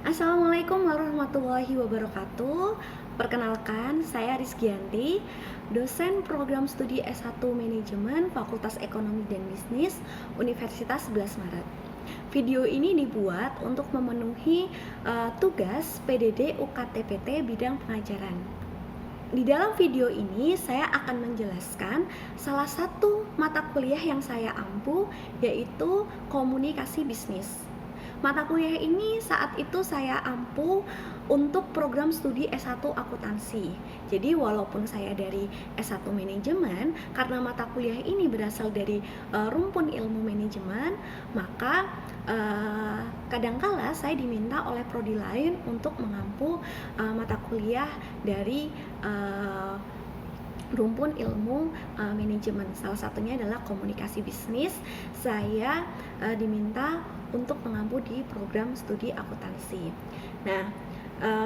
Assalamualaikum warahmatullahi wabarakatuh. Perkenalkan, saya Rizkyanti, dosen program studi S1 Manajemen Fakultas Ekonomi dan Bisnis Universitas 11 Maret. Video ini dibuat untuk memenuhi tugas PDD UKT-PT bidang pengajaran. Di dalam video ini saya akan menjelaskan salah satu mata kuliah yang saya ampu, yaitu komunikasi bisnis. Mata kuliah ini saat itu saya ampu untuk program studi S1 akuntansi. Jadi walaupun saya dari S1 manajemen, karena mata kuliah ini berasal dari rumpun ilmu manajemen, maka kadangkala saya diminta oleh prodi lain untuk mengampu mata kuliah dari rumpun ilmu manajemen. Salah satunya adalah komunikasi bisnis. Saya diminta untuk mengampu di program studi akuntansi. Nah,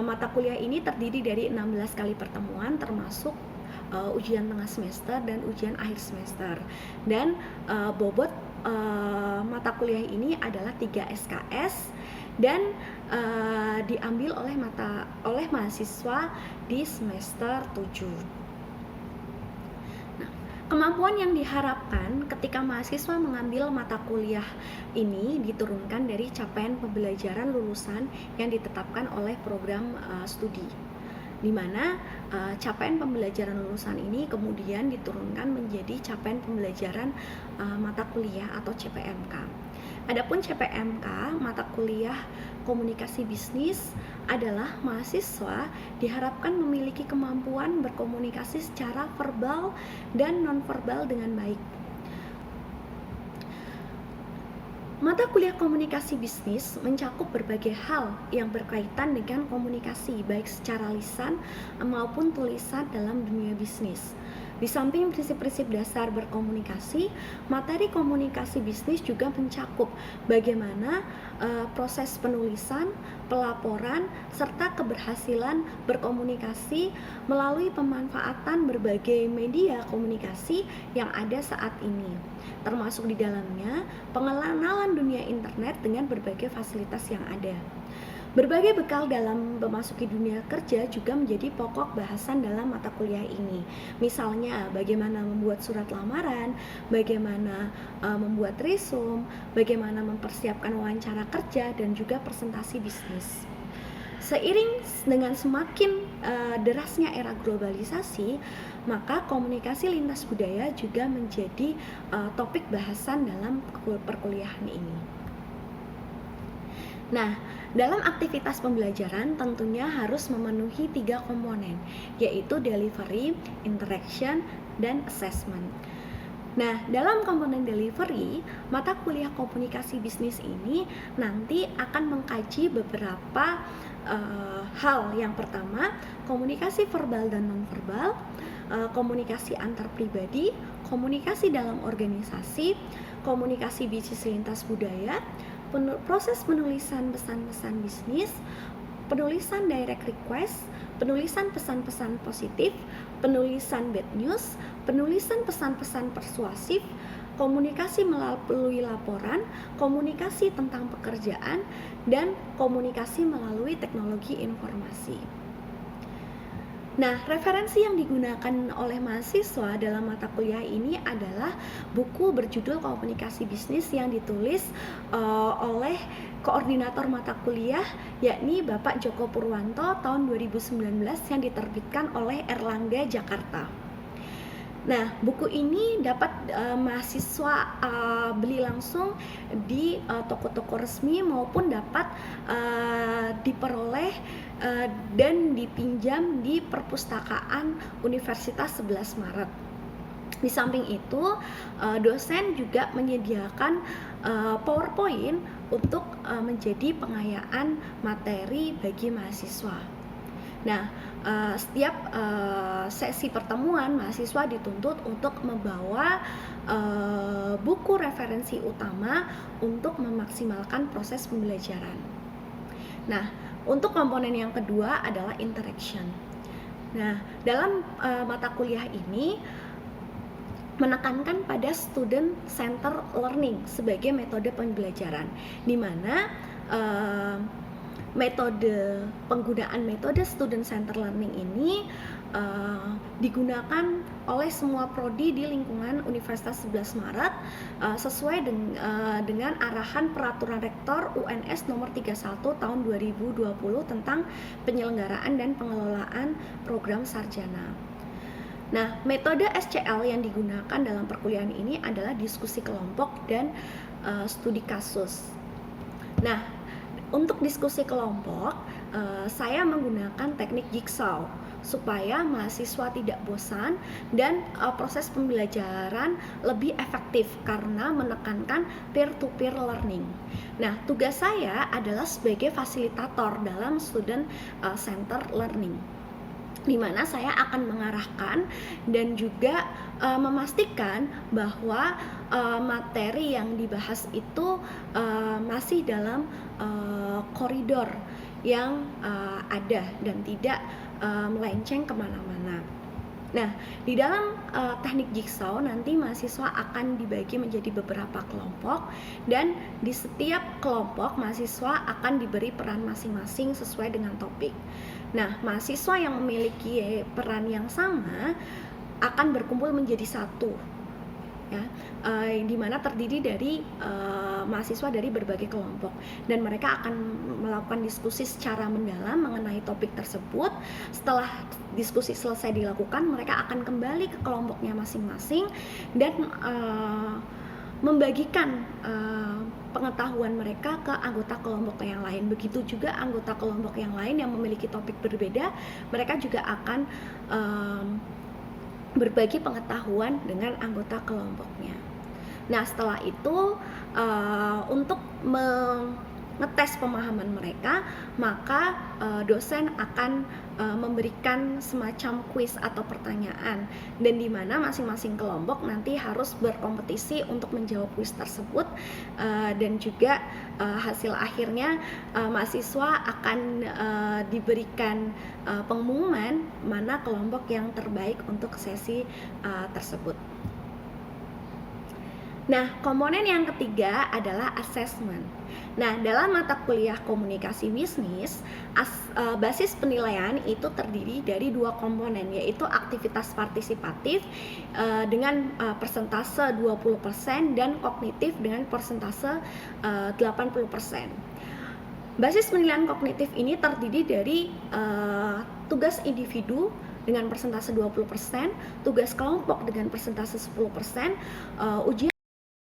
mata kuliah ini terdiri dari 16 kali pertemuan, termasuk ujian tengah semester dan ujian akhir semester. Dan bobot mata kuliah ini adalah 3 SKS dan diambil oleh mahasiswa di semester 7. Kemampuan yang diharapkan ketika mahasiswa mengambil mata kuliah ini diturunkan dari capaian pembelajaran lulusan yang ditetapkan oleh program studi, di mana capaian pembelajaran lulusan ini kemudian diturunkan menjadi capaian pembelajaran mata kuliah atau CPMK. Adapun CPMK, mata kuliah komunikasi bisnis, adalah mahasiswa diharapkan memiliki kemampuan berkomunikasi secara verbal dan nonverbal dengan baik. Mata kuliah komunikasi bisnis mencakup berbagai hal yang berkaitan dengan komunikasi, baik secara lisan maupun tulisan dalam dunia bisnis. Di samping prinsip-prinsip dasar berkomunikasi, materi komunikasi bisnis juga mencakup bagaimana proses penulisan, pelaporan, serta keberhasilan berkomunikasi melalui pemanfaatan berbagai media komunikasi yang ada saat ini. Termasuk di dalamnya pengenalan dunia internet dengan berbagai fasilitas yang ada. Berbagai bekal dalam memasuki dunia kerja juga menjadi pokok bahasan dalam mata kuliah ini. Misalnya, bagaimana membuat surat lamaran, bagaimana membuat resume, bagaimana mempersiapkan wawancara kerja, dan juga presentasi bisnis. Seiring dengan semakin derasnya era globalisasi, maka komunikasi lintas budaya juga menjadi topik bahasan dalam perkuliahan ini. Nah, dalam aktivitas pembelajaran tentunya harus memenuhi 3 komponen, yaitu delivery, interaction, dan assessment. Nah, dalam komponen delivery, mata kuliah komunikasi bisnis ini nanti akan mengkaji beberapa hal. Yang pertama, komunikasi verbal dan nonverbal, komunikasi antar pribadi, komunikasi dalam organisasi, komunikasi bisnis lintas budaya, proses penulisan pesan-pesan bisnis, penulisan direct request, penulisan pesan-pesan positif, penulisan bad news, penulisan pesan-pesan persuasif, komunikasi melalui laporan, komunikasi tentang pekerjaan, dan komunikasi melalui teknologi informasi. Nah, referensi yang digunakan oleh mahasiswa dalam mata kuliah ini adalah buku berjudul Komunikasi Bisnis yang ditulis oleh koordinator mata kuliah, yakni Bapak Joko Purwanto tahun 2019 yang diterbitkan oleh Erlangga Jakarta. Nah, buku ini dapat mahasiswa beli langsung di toko-toko resmi maupun dapat diperoleh dan dipinjam di perpustakaan Universitas 11 Maret. Di samping itu, dosen juga menyediakan PowerPoint untuk menjadi pengayaan materi bagi mahasiswa. Nah, setiap sesi pertemuan mahasiswa dituntut untuk membawa buku referensi utama untuk memaksimalkan proses pembelajaran. Nah, untuk komponen yang kedua adalah interaction. Nah, dalam mata kuliah ini menekankan pada student center learning sebagai metode pembelajaran, di mana metode student center learning ini digunakan oleh semua prodi di lingkungan Universitas 11 Maret sesuai dengan arahan Peraturan Rektor UNS nomor 31 tahun 2020 tentang penyelenggaraan dan pengelolaan program sarjana. Nah, metode SCL yang digunakan dalam perkuliahan ini adalah diskusi kelompok dan studi kasus. Nah, untuk diskusi kelompok, saya menggunakan teknik jigsaw supaya mahasiswa tidak bosan dan proses pembelajaran lebih efektif karena menekankan peer-to-peer learning. Nah, tugas saya adalah sebagai fasilitator dalam student center learning, di mana saya akan mengarahkan dan juga memastikan bahwa materi yang dibahas itu masih dalam koridor yang ada dan tidak melenceng kemana-mana. Nah, di dalam teknik jigsaw nanti mahasiswa akan dibagi menjadi beberapa kelompok dan di setiap kelompok mahasiswa akan diberi peran masing-masing sesuai dengan topik. Nah, mahasiswa yang memiliki peran yang sama akan berkumpul menjadi satu, ya, di mana terdiri dari mahasiswa dari berbagai kelompok dan mereka akan melakukan diskusi secara mendalam mengenai topik tersebut. Setelah diskusi selesai dilakukan, mereka akan kembali ke kelompoknya masing-masing dan membagikan pengetahuan mereka ke anggota kelompok yang lain. Begitu juga anggota kelompok yang lain yang memiliki topik berbeda, mereka juga akan berbagi pengetahuan dengan anggota kelompoknya. Nah, setelah itu untuk mengetes pemahaman mereka, maka dosen akan memberikan semacam kuis atau pertanyaan, dan di mana masing-masing kelompok nanti harus berkompetisi untuk menjawab kuis tersebut, dan juga hasil akhirnya mahasiswa akan diberikan pengumuman mana kelompok yang terbaik untuk sesi tersebut. Nah, komponen yang ketiga adalah assessment. Nah, dalam mata kuliah komunikasi bisnis, basis penilaian itu terdiri dari dua komponen, yaitu aktivitas partisipatif dengan persentase 20% dan kognitif dengan persentase 80%. Basis penilaian kognitif ini terdiri dari tugas individu dengan persentase 20%, tugas kelompok dengan persentase 10%, ujian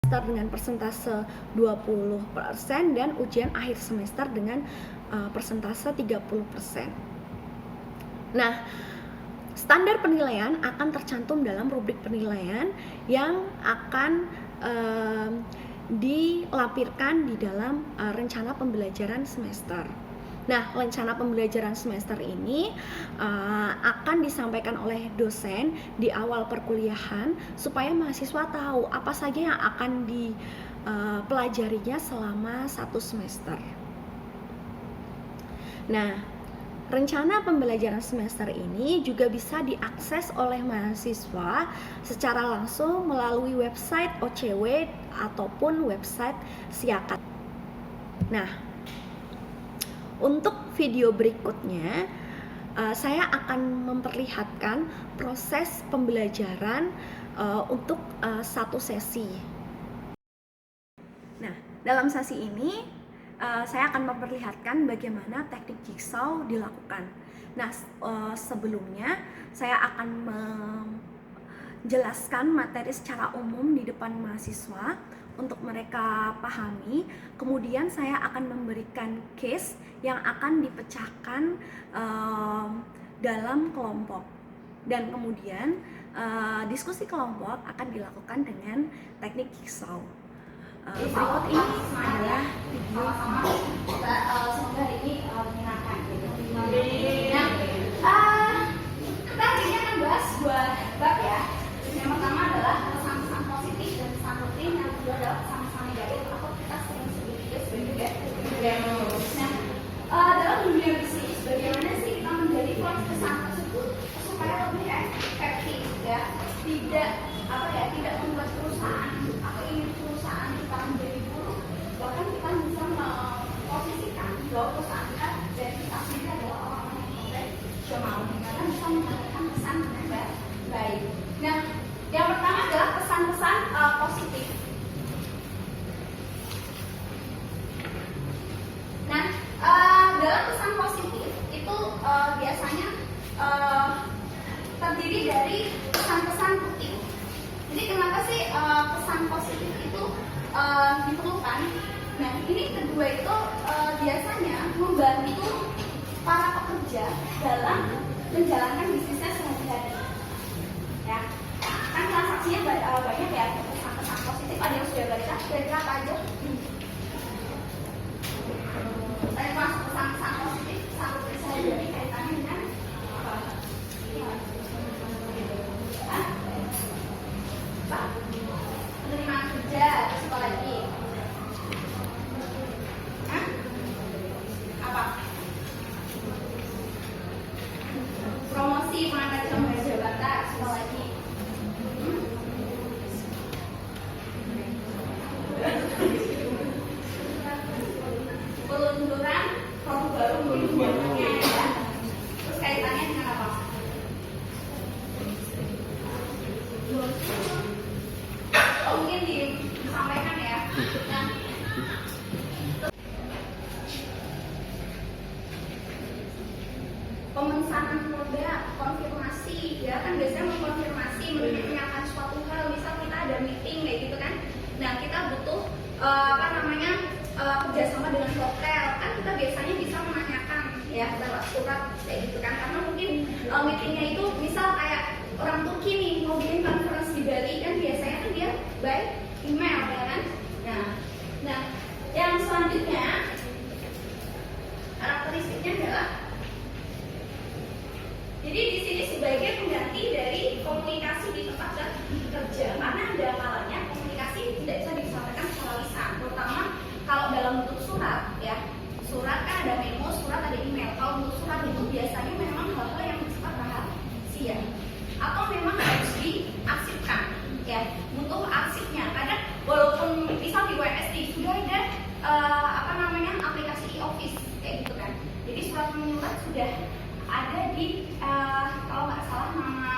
dengan persentase 20% dan ujian akhir semester dengan persentase 30%. Nah, standar penilaian akan tercantum dalam rubrik penilaian yang akan dilampirkan di dalam rencana pembelajaran semester. Nah, rencana pembelajaran semester ini akan disampaikan oleh dosen di awal perkuliahan supaya mahasiswa tahu apa saja yang akan dipelajarinya selama satu semester. Nah, rencana pembelajaran semester ini juga bisa diakses oleh mahasiswa secara langsung melalui website OCW ataupun website Siakat. Nah, untuk video berikutnya, saya akan memperlihatkan proses pembelajaran untuk satu sesi. Nah, dalam sesi ini saya akan memperlihatkan bagaimana teknik jigsaw dilakukan. Nah, sebelumnya saya akan menjelaskan materi secara umum di depan mahasiswa untuk mereka pahami. Kemudian saya akan memberikan case yang akan dipecahkan dalam kelompok, dan kemudian diskusi kelompok akan dilakukan dengan teknik jigsaw. Berikut ini adalah video. Semoga hari ini menyenangkan. Nah, kita hari ini akan bahas dua bab ya. Yang pertama adalah pesan-pesan positif dan pesan rutin, yang kedua adalah pesan-pesan negatif atau kita sering sebut juga sebagai bad news. Nah, dalam dunia bisnis, bagaimana sih kita mendeliver pesan tersebut supaya lebih efektif ya, tidak membuat perusahaan atau ingin perusahaan kita menjadi buruk, bahkan kita bisa memposisikan bahwa perusahaan kita profesional karena bisa menyampaikan pesan dengan baik. Nah, yang pertama adalah pesan-pesan positif. Nah, dalam pesan positif itu biasanya terdiri dari pesan-pesan rutin. Jadi kenapa sih pesan positif itu diperlukan? Nah, ini kedua itu biasanya membantu para pekerja dalam menjalankan bisnisnya sehari-hari. Ya, kan transaksinya banyak ya, pesan-pesan positif. Ada yang sudah baca, kira-kira apa aja? Saya masuk pesan-pesan positif, satu sehari-hari kaitannya dengan apa? Penerimaan kerja, terus apa lagi? Apa? Promosi, pengangkatan jabatan, terus apa lagi? Peluncuran produk baru mungkin kebanyakannya ya. Terus kaitannya dengan apa? Mungkin disampaikan ya. Nah, pemesanan produk, konfirmasi, ya kan biasanya mengkonfirmasi, menanyakan suatu hal, misal kita ada meeting kayak gitu kan. Nah, kita butuh kerjasama dengan hotel, kan kita biasanya bisa menanyakan ya lewat surat kayak gitu kan, karena mungkin meetingnya itu misal kayak orang Turki nih mau bikin conference di Bali kan biasanya kan dia by email ya kan. Nah, yang selanjutnya karakteristiknya adalah jadi di sini sebagai pengganti dari komunikasi di tempat kerja, karena ada kalanya komunikasi tidak bisa disampaikan secara lisan, terutama kalau dalam bentuk surat ya. Surat kan ada memo, surat ada email. Kalau bentuk surat itu biasanya memang hal-hal yang bersifat rahasia atau memang harus diarsipkan ya, butuh arsipnya. Kadang walaupun misal di WMS sudah ada aplikasi e-office kayak gitu kan. Jadi surat menyurat sudah ada di kalau nggak salah nama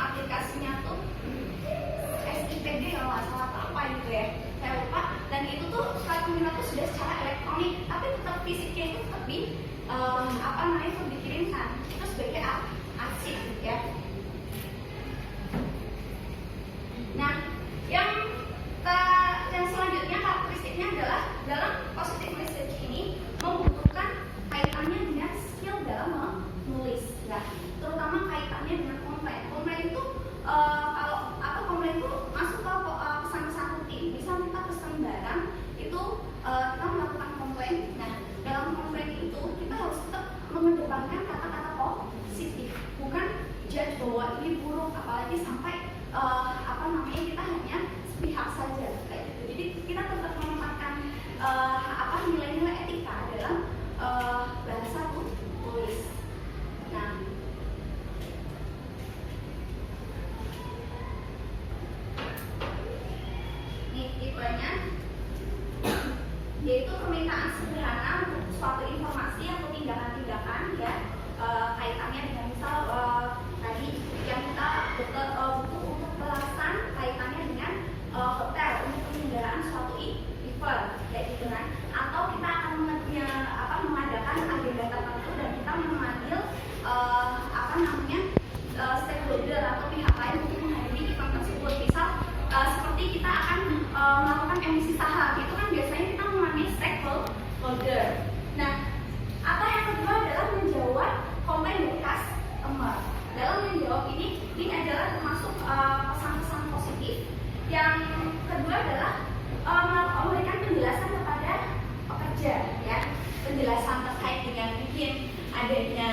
aplikasinya tuh SIPD kalau nggak salah apa gitu ya, saya lupa. Dan itu tuh surat menyurat tuh sudah secara elektronik, tapi tetap fisiknya itu tetap dikirimkan itu sebagai arsip ya. Nah, yang selanjutnya karakteristiknya adalah dalam positive message ini membutuhkan kaitannya dengan skill dalam menulis ya, terutama kaitannya dengan komplain. Komplain itu komplain itu masuk ke pesan-pesan rutin. Misal kita pesan barang itu kita melakukan komplain. Nah, dalam komplain itu kita harus tetap mengedepankan kata-kata positif, bukan judge bahwa ini buruk, apalagi sampai kita hanya sepihak saja kayak gitu. Jadi kita tetap menempatkan nilai-nilai etika dalam bahasa tulis. Nah, ini tipenya yaitu permintaan sederhana untuk suatu informasi atau tindakan-tindakan ya, kaitannya dengan misal tadi yang kita butuh untuk belasan kaitannya dengan hotel untuk penyelenggaraan suatu event kayak gitu kan, atau kita akan mengadakan agenda tertentu dan kita memanggil stakeholder atau pihak lain untuk menghadiri event tersebut. Misal seperti kita akan melakukan emisi saham, itu kan biasanya kita memanggil stakeholder. Nah, apa yang kedua adalah menjawab komplain dari customer. Dalam menjawab ini adalah termasuk pesan-pesan positif. Yang kedua adalah memberikan penjelasan kepada pekerja ya, penjelasan terkait dengan mungkin adanya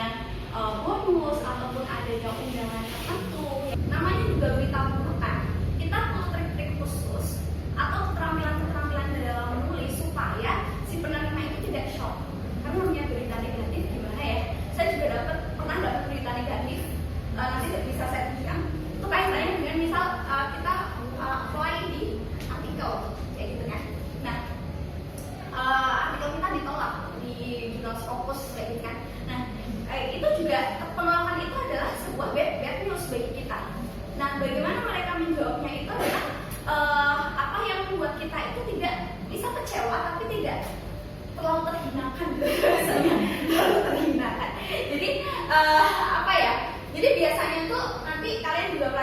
bonus ataupun adanya undangan tertentu. Namanya juga berita burukan. Kita perlu trik-trik khusus atau keterampilan-keterampilan dalam menulis supaya si penerima itu tidak shock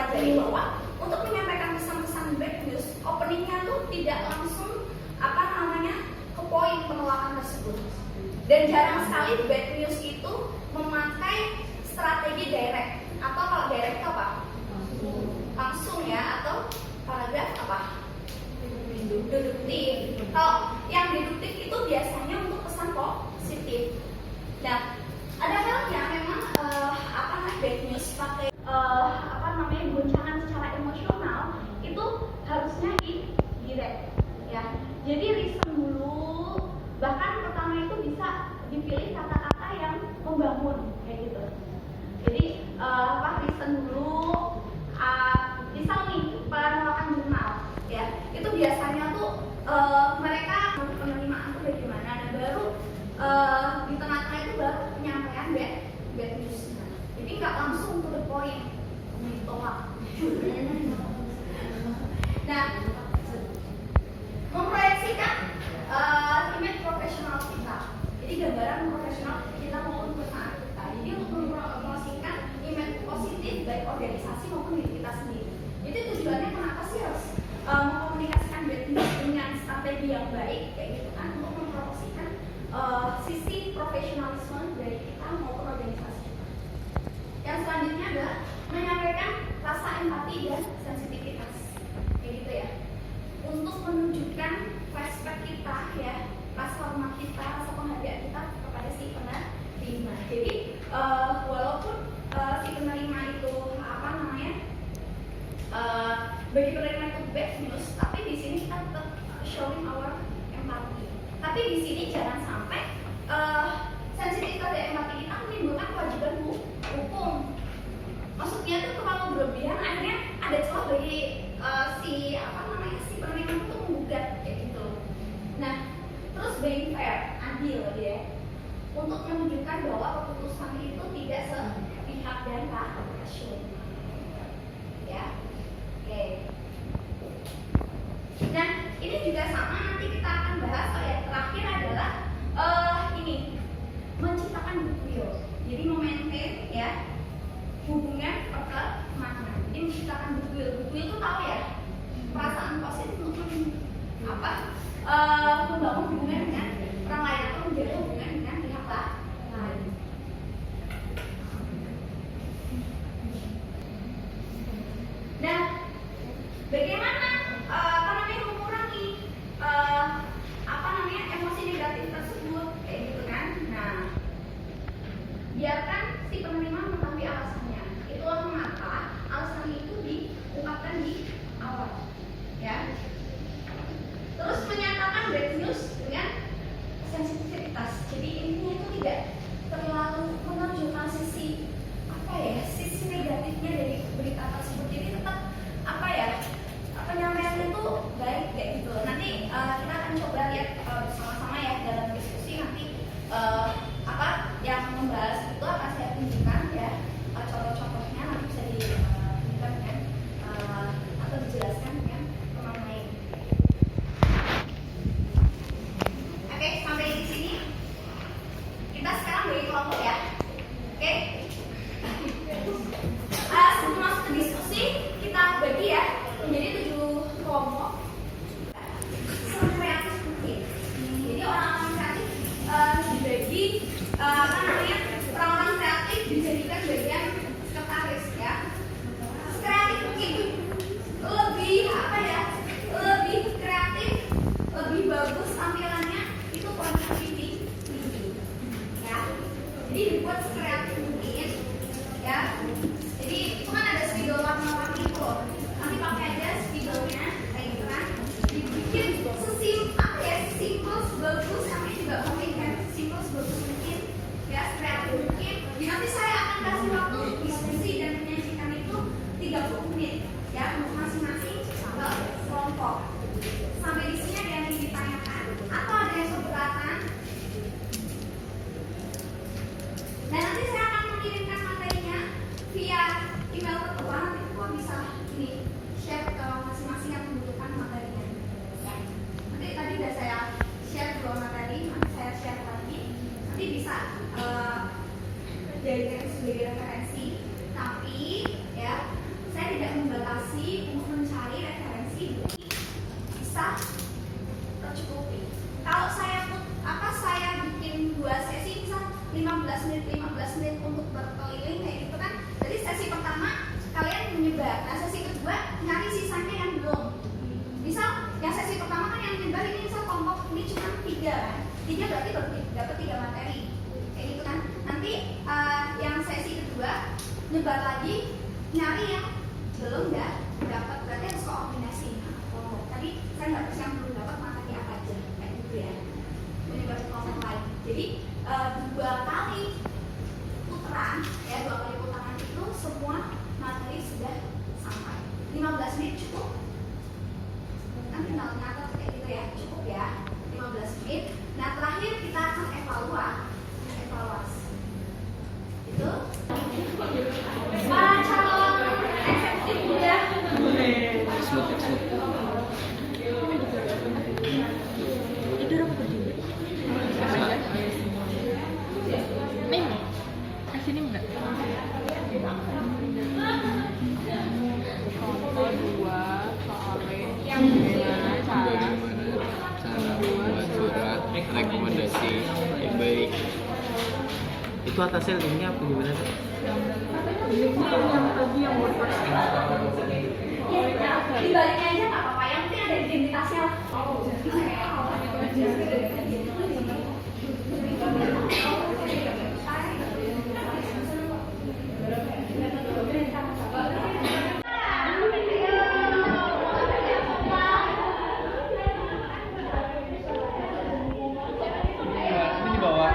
pelajari bahwa untuk menyampaikan pesan-pesan bad news, openingnya tuh tidak langsung ke poin penolakan tersebut. Dan jarang sekali bad news itu memakai strategi direct, atau kalau direct itu apa? Langsung ya, atau paragraf apa? Deduktif. Kalau yang deduktif itu biasanya untuk pesan positif. Nah, ada halnya memang bad news pakai goncangan secara emosional itu harusnya direct ya. Jadi listen dulu, bahkan pertama itu bisa dipilih kata-kata yang membangun kayak gitu. Jadi listen dulu, misal nih penolakan jurnal ya, itu biasanya tuh mereka penerimaan tuh bagaimana, dan baru di tengah-tengah itu baru penyampaian bad news. Jadi nggak langsung to the point, ditolak. Nah, memproyeksikan image profesional kita. Jadi gambaran profesional kita maupun perusahaan kita. Jadi untuk mempromosikan image positif baik organisasi maupun diri kita sendiri. Jadi tujuannya kenapa sih harus mengkomunikasikan bad news dengan strategi yang baik kayak gitu kan, untuk mempromosikan sisi profesionalisme dari kita maupun organisasi kita. Yang selanjutnya adalah menyampaikan rasa empati dan sensitivitas kayak gitu ya, untuk menunjukkan respect kita ya, rasa hormat kita, rasa penghargaan kita kepada si penerima. Jadi walaupun si penerima itu bagi penerima itu bad news, tapi di sini kita tetap showing our empathy. Tapi di sini jangan sampai sensitivitas dan empati kita menimbulkan kewajiban hukum. Maksudnya itu terlalu berlebihan, akhirnya ada celah bagi si penerima itu menggugat kayak gitu. Nah, terus being fair, adil ya, untuk menunjukkan bahwa keputusan itu tidak sepihak dan rasional. Ya, oke. Dan ini juga sama, nanti kita akan bahas. Yang terakhir adalah menciptakan goodwill. Jadi memaintain ya hubungan pertemanan. Jadi menciptakan goodwill. Goodwill itu tahu ya, perasaan positif untuk membangun hubungan dengan orang lain atau menjaga hubungan dengan pihak lain. Dan bagaimana mengurangi emosi negatif tersebut kayak gitu kan? Nah, biarkan si penerima mengetahui alasannya. Itulah mengapa alasan itu diungkapkan di awal ya. Terus menyatakan bad news dengan sensitivitas. Jadi kedua nyari sisanya yang belum. Misal yang sesi pertama kan yang nyebar ini misal kelompok ini cuma 3 kan, 3 berarti baru dapat 3 materi kayak gitu kan. Nanti yang sesi kedua nyebar lagi nyari yang belum ya dapat, berarti harus koordinasi. Tadi saya nggak bisa yang belum dapat materi apa aja kayak gitu ya, menyebar ke kelompok lain. Jadi 2 kali putaran ya, 2 kali putaran itu semua materi sudah sampai. 15 menit cukup kan, tinggal nyatet kayak gitu ya, cukup ya 15 menit. Nah terakhir kita akan evaluasi itu calon eksekutif udah Tidur apa berdiri? Ini sini enggak? Contoh 2 soalnya gimana cara membuat surat rekomendasi yang baik. Itu atasnya linknya apa gimana tuh? dibaliknya aja nggak apa-apa, yang penting ada identitasnya lah. Ini di bawah.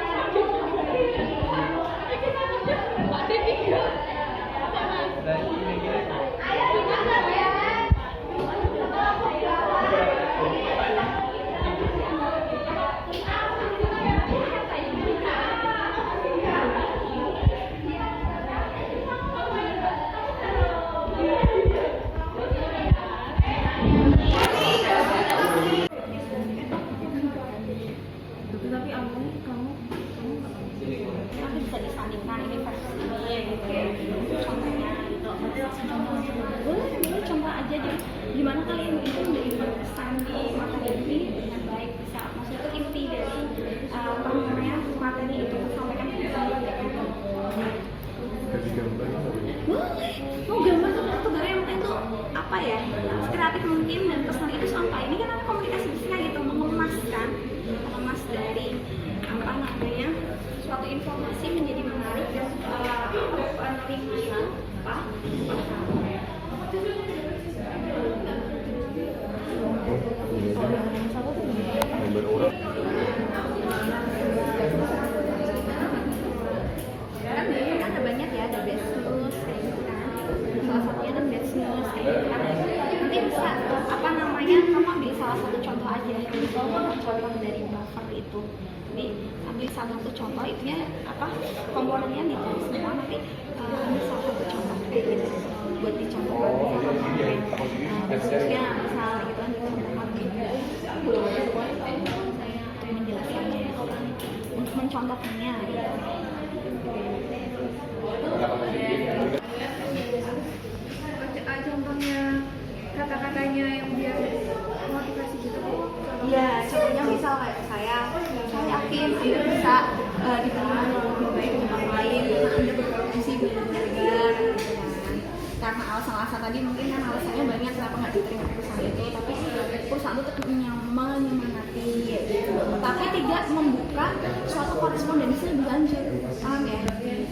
Nanti bisa disandingkan ini versi ini contohnya gitu. Boleh contoh aja deh, gimana kalian itu menjadi berkesan di materi ini dengan baik, bisa maksudnya itu inti dari namanya materi itu sampaikan ke kita. Boleh, mau gambar tuh gambar yang penting tuh apa ya, kreatif mungkin dan pesan itu sampai. Ini kan apa komunikasi bisnisnya gitu, mengemas dari apa namanya suatu informasi menjadi menarik dan penerima itu paham. Kan ada banyak ya, ada best news kayak gitu kan. Salah satunya kan best news kayak gitu kan. Nanti bisa apa namanya, kamu ambil salah satu contoh aja. Misalnya contoh dari buffer itu. Jadi ambil salah satu contoh, itunya apa komponennya ditulis semua, nanti ambil salah satu contoh kayak gitu buat dicontohkan. Khususnya misal gitu kan dicontohkan saya menjelaskannya untuk mencontohkannya gitu. Contohnya kata-katanya yang biar motivasi gitu. Iya, contohnya misal kayak saya yakin Anda bisa diterima lebih baik di tempat lain karena Anda berpotensi belajar gitu kan. Karena alasan-alasan tadi mungkin kan alasannya banyak kenapa nggak diterima perusahaan itu, tapi perusahaan itu tetap menyemangati gitu. Tapi tidak membuka suatu korespondensi lebih lanjut, paham ya?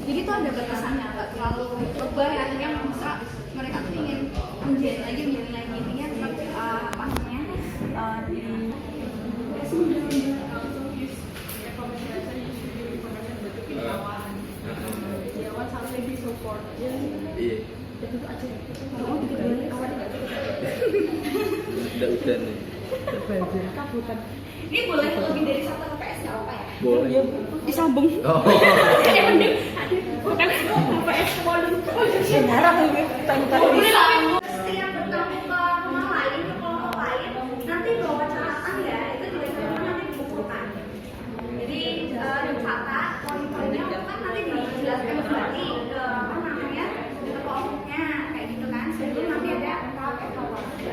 Jadi itu ada batasannya, nggak terlalu lebay akhirnya bisa mereka tuh ingin menjadi lagi intinya tetap apa namanya di Iya. Udah nih. Ini boleh lebih dari 1 KPS nggak apa ya? Boleh. Disambung. Oh. Yang penting ada KPS volume. Boleh lah. Setiap bertemu ke rumah lain, ke kelompok lain, nanti bawa catatan ya, itu juga sama nanti dikumpulkan. Jadi dicatat poin-poinnya kan nanti dijelaskan kembali ke apa namanya ke kelompoknya kayak gitu kan. Sebelum nanti ada tahap evaluasi.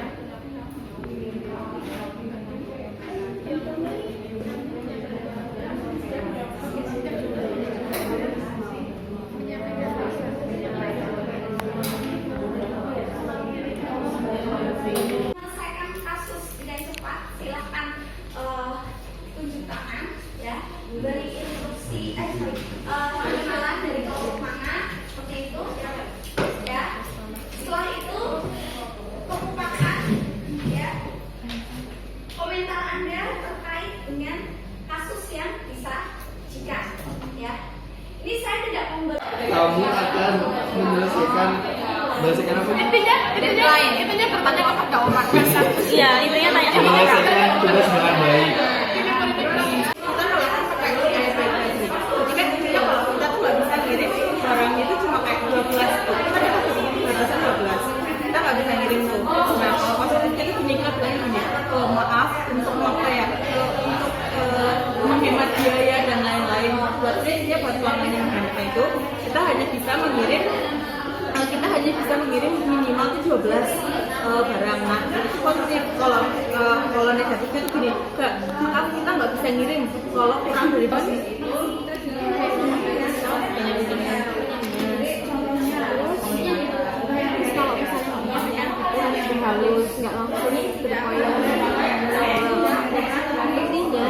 Iya, intinya tanya sama orang. menyelesaikan tugas dengan baik. Kita kalau pakai kayak baik-baik gitu. Jadi kan intinya kalau kita tuh nggak bisa ngirim barang itu cuma kayak 12 tuh. Kita kan batasan 12. Kita nggak bisa ngirim tuh. Nah, kalau positifnya itu gini, kita bilangnya gini. Maaf untuk apa ya? Untuk menghemat biaya dan lain-lain. Buat pelanggan yang hemat itu, kita hanya bisa mengirim minimal itu 12 barang. Nah, itu positif. Kalau negatifnya itu gini, maaf kita nggak bisa ngirim kalau kurang dari basis. Kalau misalnya lebih halus, nggak langsung berkoyak. Intinya